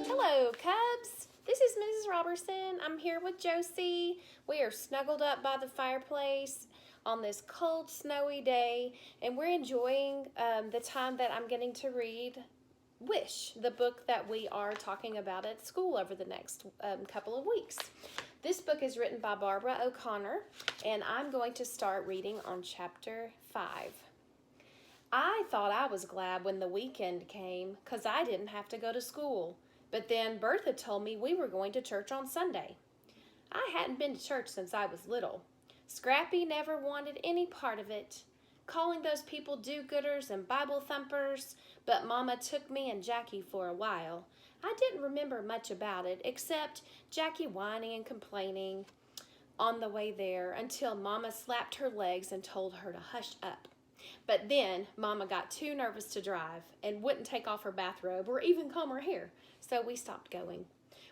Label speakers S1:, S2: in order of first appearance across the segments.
S1: Hello, Cubs. This is Mrs. Roberson. I'm here with Josie. We are snuggled up by the fireplace on this cold, snowy day, and we're enjoying the time that I'm getting to read Wish, the book that we are talking about at school over the next couple of weeks. This book is written by Barbara O'Connor, and I'm going to start reading on chapter 5. I thought I was glad when the weekend came because I didn't have to go to school. But then Bertha told me we were going to church on Sunday. I hadn't been to church since I was little. Scrappy never wanted any part of it, calling those people do-gooders and Bible thumpers, but Mama took me and Jackie for a while. I didn't remember much about it, except Jackie whining and complaining on the way there until Mama slapped her legs and told her to hush up. But then Mama got too nervous to drive and wouldn't take off her bathrobe or even comb her hair, so we stopped going.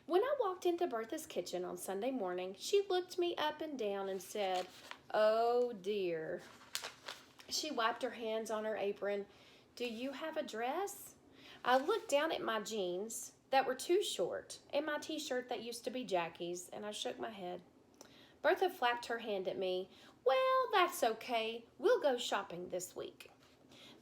S1: When I walked into Bertha's kitchen on Sunday morning, she looked me up and down and said, "Oh dear." She wiped her hands on her apron. "Do you have a dress?" I looked down at my jeans that were too short and my t-shirt that used to be Jackie's, and I shook my head. Bertha flapped her hand at me. "Well, that's okay. We'll go shopping this week."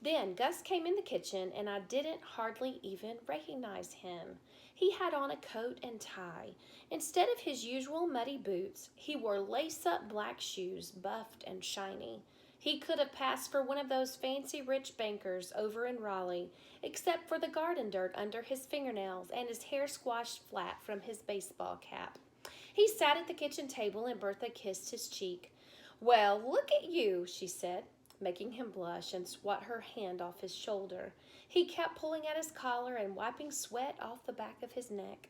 S1: Then Gus came in the kitchen, and I didn't hardly even recognize him. He had on a coat and tie. Instead of his usual muddy boots, he wore lace-up black shoes, buffed and shiny. He could have passed for one of those fancy rich bankers over in Raleigh, except for the garden dirt under his fingernails and his hair squashed flat from his baseball cap. He sat at the kitchen table, and Bertha kissed his cheek. "Well, look at you," she said, making him blush and swat her hand off his shoulder. He kept pulling at his collar and wiping sweat off the back of his neck.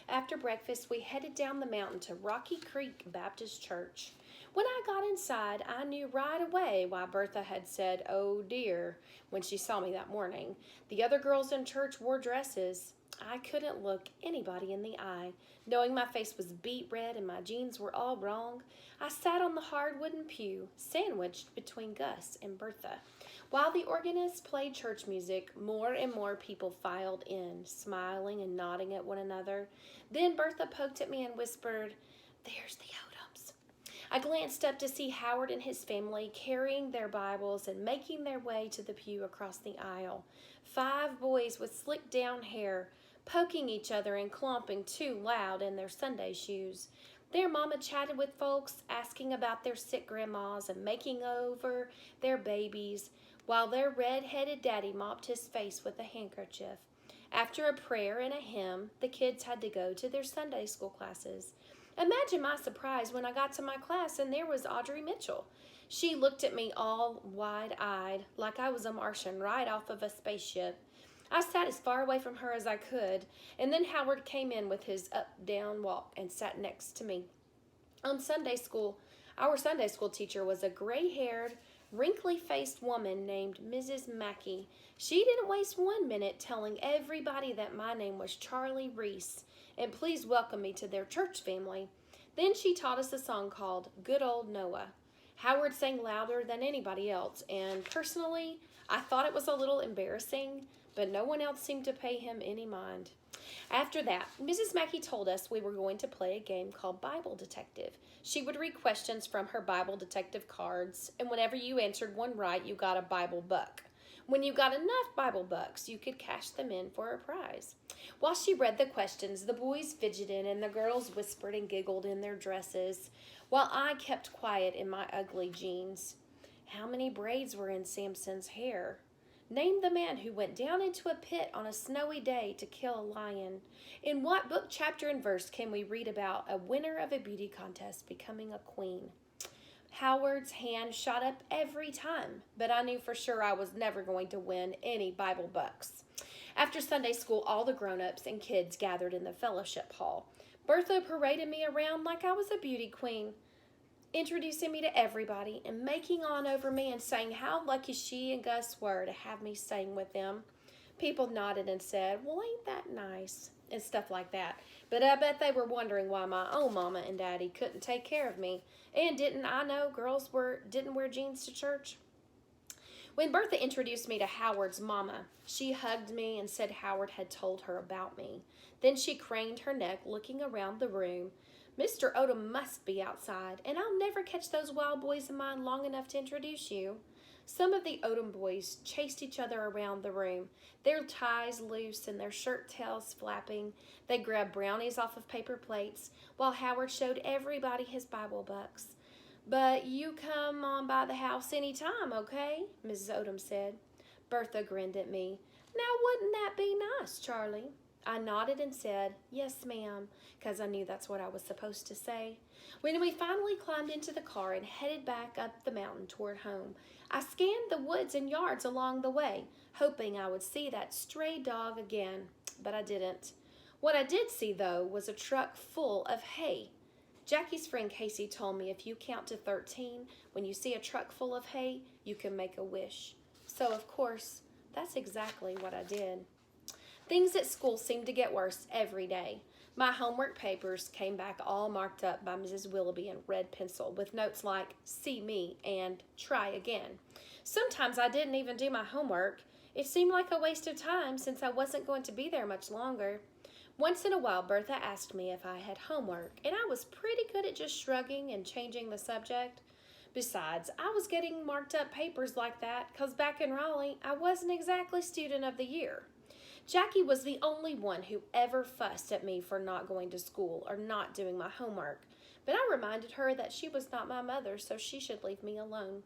S1: After breakfast, we headed down the mountain to Rocky Creek Baptist Church. When I got inside, I knew right away why Bertha had said, "Oh dear," when she saw me that morning. The other girls in church wore dresses. I couldn't look anybody in the eye. Knowing my face was beet red and my jeans were all wrong, I sat on the hard wooden pew, sandwiched between Gus and Bertha. While the organist played church music, more and more people filed in, smiling and nodding at one another. Then Bertha poked at me and whispered, "There's the Odoms." I glanced up to see Howard and his family carrying their Bibles and making their way to the pew across the aisle. 5 boys with slicked down hair, poking each other and clomping too loud in their Sunday shoes. Their mama chatted with folks, asking about their sick grandmas and making over their babies, while their red-headed daddy mopped his face with a handkerchief. After a prayer and a hymn, the kids had to go to their Sunday school classes. Imagine my surprise when I got to my class and there was Audrey Mitchell. She looked at me all wide-eyed, like I was a Martian right off of a spaceship. I sat as far away from her as I could, and then Howard came in with his up-down walk and sat next to me. On Sunday school, our Sunday school teacher was a gray-haired, wrinkly-faced woman named Mrs. Mackey. She didn't waste 1 minute telling everybody that my name was Charlie Reese, and please welcome me to their church family. Then she taught us a song called "Good Old Noah." Howard sang louder than anybody else, and personally, I thought it was a little embarrassing, but no one else seemed to pay him any mind. After that, Mrs. Mackey told us we were going to play a game called Bible Detective. She would read questions from her Bible Detective cards, and whenever you answered one right, you got a Bible buck. When you got enough Bible bucks, you could cash them in for a prize. While she read the questions, the boys fidgeted and the girls whispered and giggled in their dresses, while I kept quiet in my ugly jeans. How many braids were in Samson's hair? Name the man who went down into a pit on a snowy day to kill a lion. In what book, chapter, and verse can we read about a winner of a beauty contest becoming a queen? Howard's hand shot up every time, but I knew for sure I was never going to win any Bible bucks. After Sunday school, all the grown-ups and kids gathered in the fellowship hall. Bertha paraded me around like I was a beauty queen, introducing me to everybody and making on over me and saying how lucky she and Gus were to have me sing with them. People nodded and said, "Well, ain't that nice?" and stuff like that. But I bet they were wondering why my own mama and daddy couldn't take care of me. And didn't I know girls didn't wear jeans to church? When Bertha introduced me to Howard's mama, she hugged me and said Howard had told her about me. Then she craned her neck, looking around the room. Mr. Odom must be outside, and I'll never catch those wild boys of mine long enough to introduce you. Some of the Odom boys chased each other around the room, their ties loose and their shirt tails flapping. They grabbed brownies off of paper plates, while Howard showed everybody his Bible books. But you come on by the house any time, okay? Mrs. Odom said. Bertha grinned at me. Now, wouldn't that be nice, Charlie? I nodded and said, yes, ma'am, because I knew that's what I was supposed to say. When we finally climbed into the car and headed back up the mountain toward home, I scanned the woods and yards along the way, hoping I would see that stray dog again, but I didn't. What I did see, though, was a truck full of hay. Jackie's friend Casey told me if you count to 13, when you see a truck full of hay, you can make a wish. So, of course, that's exactly what I did. Things at school seemed to get worse every day. My homework papers came back all marked up by Mrs. Willoughby in red pencil with notes like, see me, and try again. Sometimes I didn't even do my homework. It seemed like a waste of time since I wasn't going to be there much longer. Once in a while, Bertha asked me if I had homework, and I was pretty good at just shrugging and changing the subject. Besides, I was getting marked up papers like that because back in Raleigh, I wasn't exactly student of the year. Jackie was the only one who ever fussed at me for not going to school or not doing my homework, but I reminded her that she was not my mother, so she should leave me alone.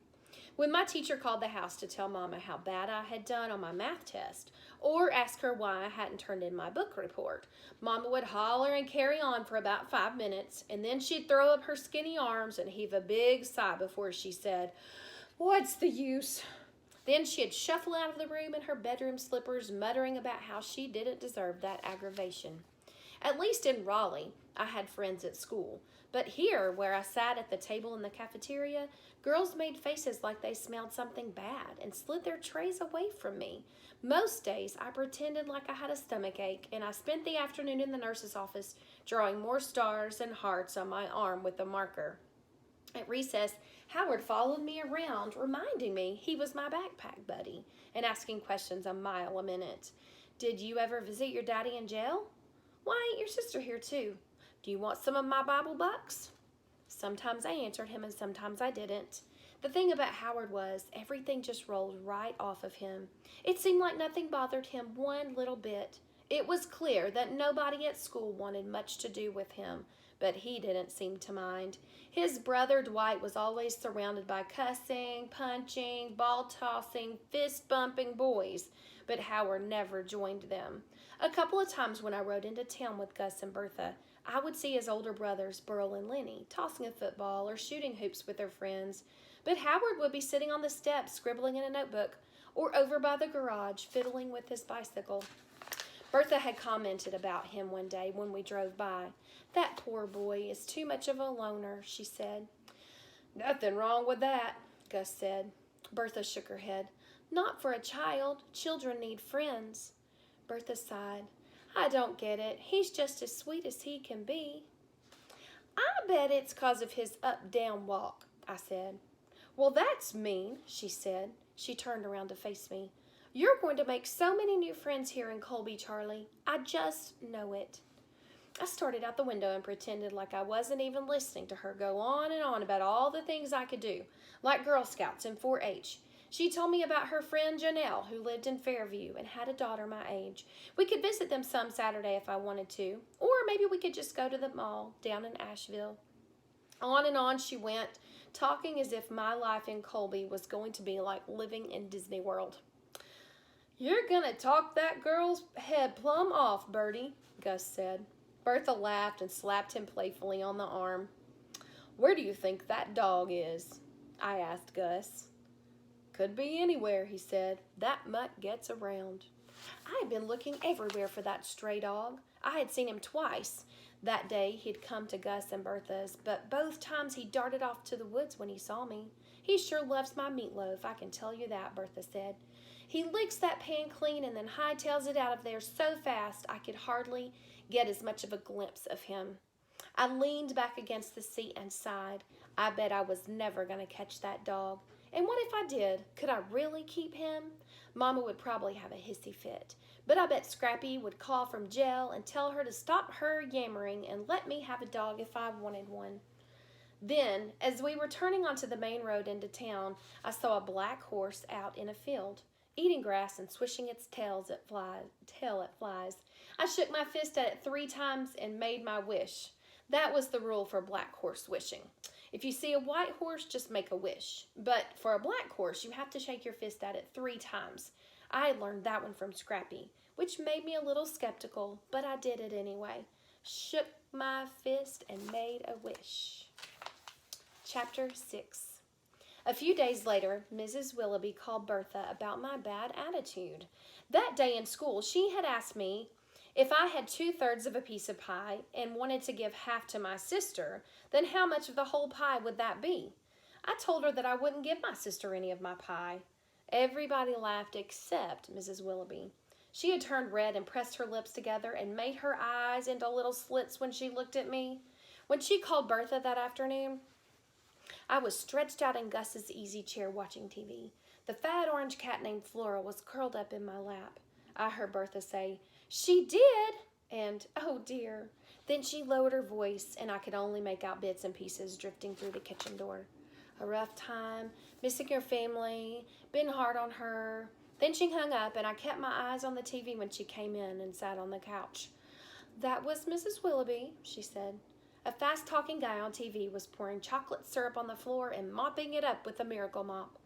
S1: When my teacher called the house to tell Mama how bad I had done on my math test, or ask her why I hadn't turned in my book report, Mama would holler and carry on for about 5 minutes, and then she'd throw up her skinny arms and heave a big sigh before she said, "What's the use?" Then she'd shuffle out of the room in her bedroom slippers, muttering about how she didn't deserve that aggravation. At least in Raleigh, I had friends at school. But here, where I sat at the table in the cafeteria, girls made faces like they smelled something bad and slid their trays away from me. Most days, I pretended like I had a stomach ache, and I spent the afternoon in the nurse's office drawing more stars and hearts on my arm with a marker. At recess, Howard followed me around, reminding me he was my backpack buddy and asking questions a mile a minute. Did you ever visit your daddy in jail? Why, ain't your sister here too? Do you want some of my Bible bucks? Sometimes I answered him and sometimes I didn't. The thing about Howard was everything just rolled right off of him. It seemed like nothing bothered him one little bit. It was clear that nobody at school wanted much to do with him, but he didn't seem to mind. His brother Dwight was always surrounded by cussing, punching, ball-tossing, fist-bumping boys, but Howard never joined them. A couple of times when I rode into town with Gus and Bertha, I would see his older brothers, Burl and Lenny, tossing a football or shooting hoops with their friends, but Howard would be sitting on the steps scribbling in a notebook or over by the garage fiddling with his bicycle. Bertha had commented about him one day when we drove by. That poor boy is too much of a loner, she said. Nothing wrong with that, Gus said. Bertha shook her head. Not for a child. Children need friends. Bertha sighed. I don't get it. He's just as sweet as he can be. I bet it's 'cause of his up-down walk, I said. Well, that's mean, she said. She turned around to face me. You're going to make so many new friends here in Colby, Charlie. I just know it. I started out the window and pretended like I wasn't even listening to her go on and on about all the things I could do, like Girl Scouts and 4-H. She told me about her friend Janelle, who lived in Fairview and had a daughter my age. We could visit them some Saturday if I wanted to, or maybe we could just go to the mall down in Asheville. On and on she went, talking as if my life in Colby was going to be like living in Disney World. You're gonna talk that girl's head plumb off, Bertie, Gus said. Bertha laughed and slapped him playfully on the arm. Where do you think that dog is? I asked Gus. Could be anywhere, he said. That mutt gets around. I had been looking everywhere for that stray dog. I had seen him twice. That day he'd come to Gus and Bertha's, but both times he darted off to the woods when he saw me. He sure loves my meatloaf, I can tell you that, Bertha said. He licks that pan clean and then hightails it out of there so fast I could hardly get as much of a glimpse of him. I leaned back against the seat and sighed. I bet I was never going to catch that dog. And what if I did? Could I really keep him? Mama would probably have a hissy fit. But I bet Scrappy would call from jail and tell her to stop her yammering and let me have a dog if I wanted one. Then, as we were turning onto the main road into town, I saw a black horse out in a field, eating grass and swishing its tail at flies. I shook my fist at it 3 times and made my wish. That was the rule for black horse wishing. If you see a white horse, just make a wish. But for a black horse, you have to shake your fist at it 3 times. I had learned that one from Scrappy, which made me a little skeptical, but I did it anyway. Shook my fist and made a wish. Chapter 6. A few days later, Mrs. Willoughby called Bertha about my bad attitude. That day in school, she had asked me if I had 2/3 of a piece of pie and wanted to give half to my sister, then how much of the whole pie would that be? I told her that I wouldn't give my sister any of my pie. Everybody laughed except Mrs. Willoughby. She had turned red and pressed her lips together and made her eyes into little slits when she looked at me. When she called Bertha that afternoon, I was stretched out in Gus's easy chair watching TV. The fat orange cat named Flora was curled up in my lap. I heard Bertha say, "She did," and, "Oh dear." Then she lowered her voice, and I could only make out bits and pieces drifting through the kitchen door. "A rough time, missing your family, been hard on her." Then she hung up, and I kept my eyes on the TV when she came in and sat on the couch. "That was Mrs. Willoughby," she said. A fast-talking guy on TV was pouring chocolate syrup on the floor and mopping it up with a miracle mop.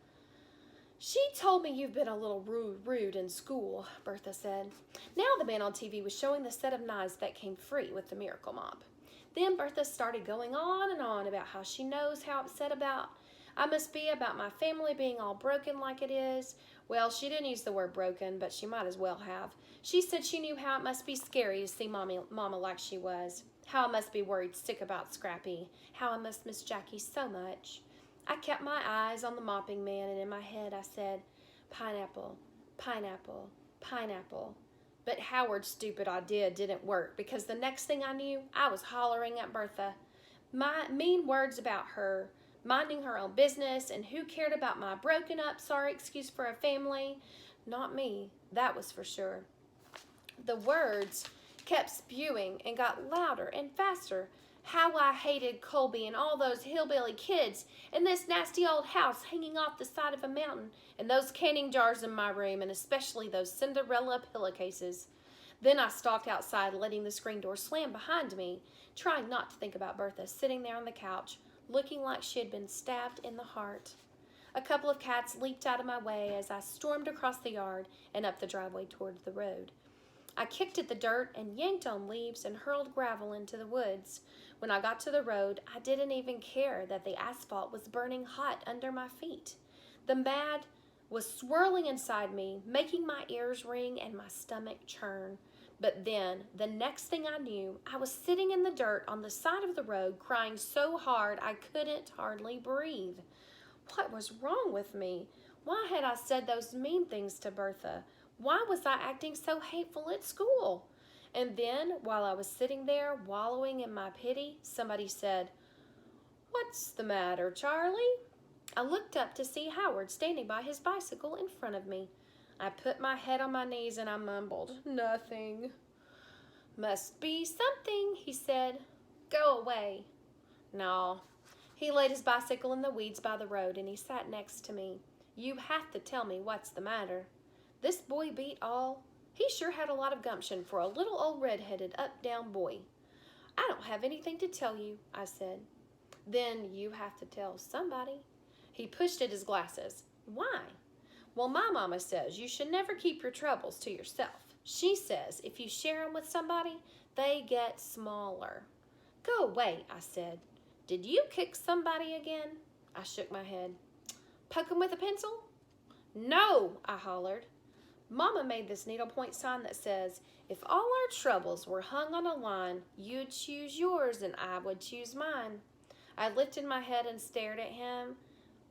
S1: "She told me you've been a little rude in school," Bertha said. Now the man on TV was showing the set of knives that came free with the miracle mop. Then Bertha started going on and on about how she knows how upset I must be about my family being all broken like it is. Well, she didn't use the word broken, but she might as well have. She said she knew how it must be scary to see Mama like she was. How I must be worried sick about Scrappy. How I must miss Jackie so much. I kept my eyes on the mopping man, and in my head I said, "Pineapple, pineapple, pineapple." But Howard's stupid idea didn't work, because the next thing I knew, I was hollering at Bertha. My mean words about her, minding her own business, and who cared about my broken up, sorry excuse for a family? Not me, that was for sure. The words kept spewing and got louder and faster. How I hated Colby and all those hillbilly kids, and this nasty old house hanging off the side of a mountain, and those canning jars in my room, and especially those Cinderella pillowcases. Then I stalked outside, letting the screen door slam behind me, trying not to think about Bertha sitting there on the couch, looking like she had been stabbed in the heart. A couple of cats leaped out of my way as I stormed across the yard and up the driveway toward the road. I kicked at the dirt and yanked on leaves and hurled gravel into the woods. When I got to the road, I didn't even care that the asphalt was burning hot under my feet. The mad was swirling inside me, making my ears ring and my stomach churn. But then, the next thing I knew, I was sitting in the dirt on the side of the road, crying so hard I couldn't hardly breathe. What was wrong with me? Why had I said those mean things to Bertha? Why was I acting so hateful at school? And then, while I was sitting there, wallowing in my pity, somebody said, "What's the matter, Charlie?" I looked up to see Howard standing by his bicycle in front of me. I put my head on my knees and I mumbled, "Nothing." "Must be something," he said. "Go away." No. He laid his bicycle in the weeds by the road and he sat next to me. "You have to tell me what's the matter." This boy beat all. He sure had a lot of gumption for a little old red-headed up-down boy. "I don't have anything to tell you," I said. "Then you have to tell somebody." He pushed at his glasses. "Why?" "Well, my mama says you should never keep your troubles to yourself. She says if you share them with somebody, they get smaller." "Go away," I said. "Did you kick somebody again?" I shook my head. "Poke 'em with a pencil?" "No," I hollered. Mama made this needlepoint sign that says, if all our troubles were hung on a line, you'd choose yours and I would choose mine. I lifted my head and stared at him.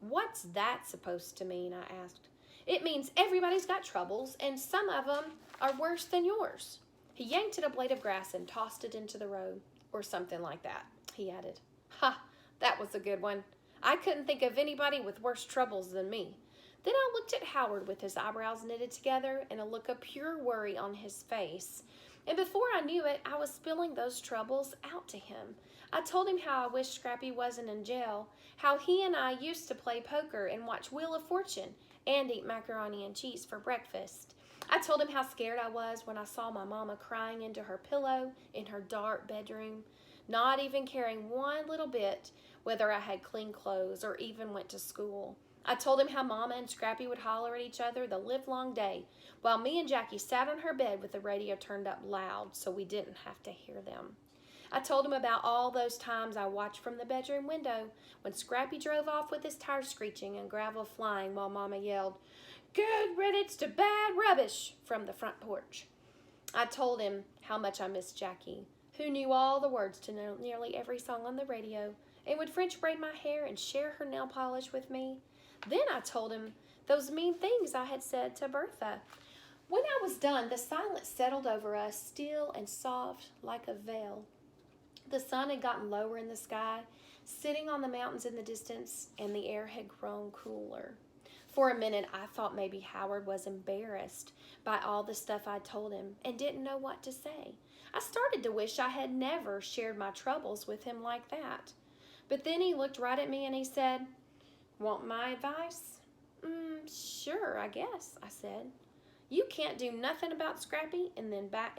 S1: "What's that supposed to mean?" I asked. It means everybody's got troubles, and some of them are worse than yours. He yanked at a blade of grass and tossed it into the road, or something like that, he added. Ha, that was a good one. I couldn't think of anybody with worse troubles than me. Then I looked at Howard with his eyebrows knitted together and a look of pure worry on his face. And before I knew it, I was spilling those troubles out to him. I told him how I wished Scrappy wasn't in jail, how he and I used to play poker and watch Wheel of Fortune and eat macaroni and cheese for breakfast. I told him how scared I was when I saw my mama crying into her pillow in her dark bedroom, not even caring one little bit whether I had clean clothes or even went to school. I told him how Mama and Scrappy would holler at each other the livelong day, while me and Jackie sat on her bed with the radio turned up loud so we didn't have to hear them. I told him about all those times I watched from the bedroom window when Scrappy drove off with his tires screeching and gravel flying while Mama yelled, "Good riddance to bad rubbish," from the front porch. I told him how much I missed Jackie, who knew all the words to nearly every song on the radio and would French braid my hair and share her nail polish with me. Then I told him those mean things I had said to Bertha. When I was done, the silence settled over us, still and soft like a veil. The sun had gotten lower in the sky, sitting on the mountains in the distance, and the air had grown cooler. For a minute, I thought maybe Howard was embarrassed by all the stuff I told him and didn't know what to say. I started to wish I had never shared my troubles with him like that. But then he looked right at me and he said, "Want my advice?" Sure, I guess, I said. "You can't do nothing about Scrappy and them back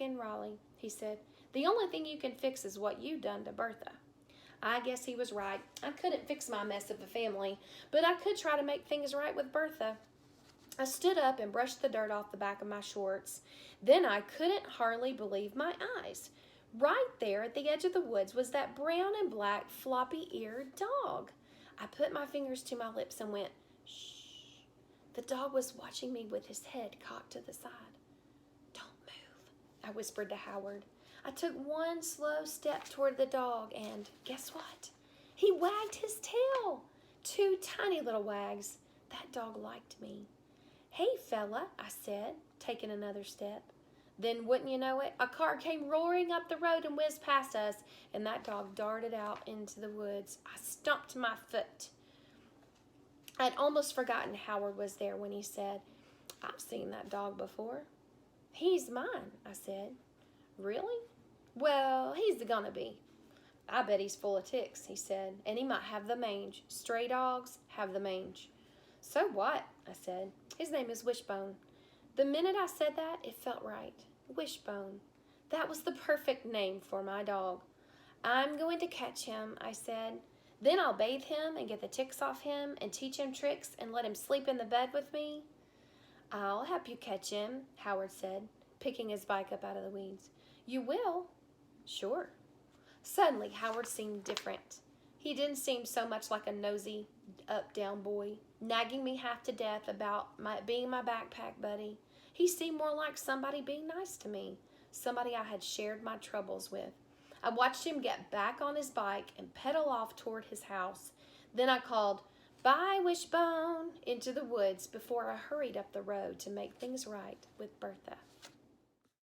S1: in Raleigh," he said. "The only thing you can fix is what you done to Bertha." I guess he was right. I couldn't fix my mess of a family, but I could try to make things right with Bertha. I stood up and brushed the dirt off the back of my shorts. Then I couldn't hardly believe my eyes. Right there at the edge of the woods was that brown and black floppy-eared dog. I put my fingers to my lips and went, "Shh." The dog was watching me with his head cocked to the side. "Don't move," I whispered to Howard. I took one slow step toward the dog and guess what? He wagged his tail. 2 tiny little wags. That dog liked me. "Hey, fella," I said, taking another step. Then, wouldn't you know it, a car came roaring up the road and whizzed past us, and that dog darted out into the woods. I stomped my foot. I'd almost forgotten Howard was there when he said, "I've seen that dog before." "He's mine," I said. "Really?" "Well, he's gonna be." "I bet he's full of ticks," he said, "and he might have the mange. Stray dogs have the mange." "So what?" I said. "His name is Wishbone." The minute I said that, it felt right. Wishbone. That was the perfect name for my dog. "I'm going to catch him," I said. "Then I'll bathe him and get the ticks off him and teach him tricks and let him sleep in the bed with me." "I'll help you catch him," Howard said, picking his bike up out of the weeds. "You will?" "Sure." Suddenly, Howard seemed different. He didn't seem so much like a nosy, up-down boy, nagging me half to death about being my backpack buddy. He seemed more like somebody being nice to me, somebody I had shared my troubles with. I watched him get back on his bike and pedal off toward his house. Then I called, "Bye, Wishbone," into the woods before I hurried up the road to make things right with Bertha.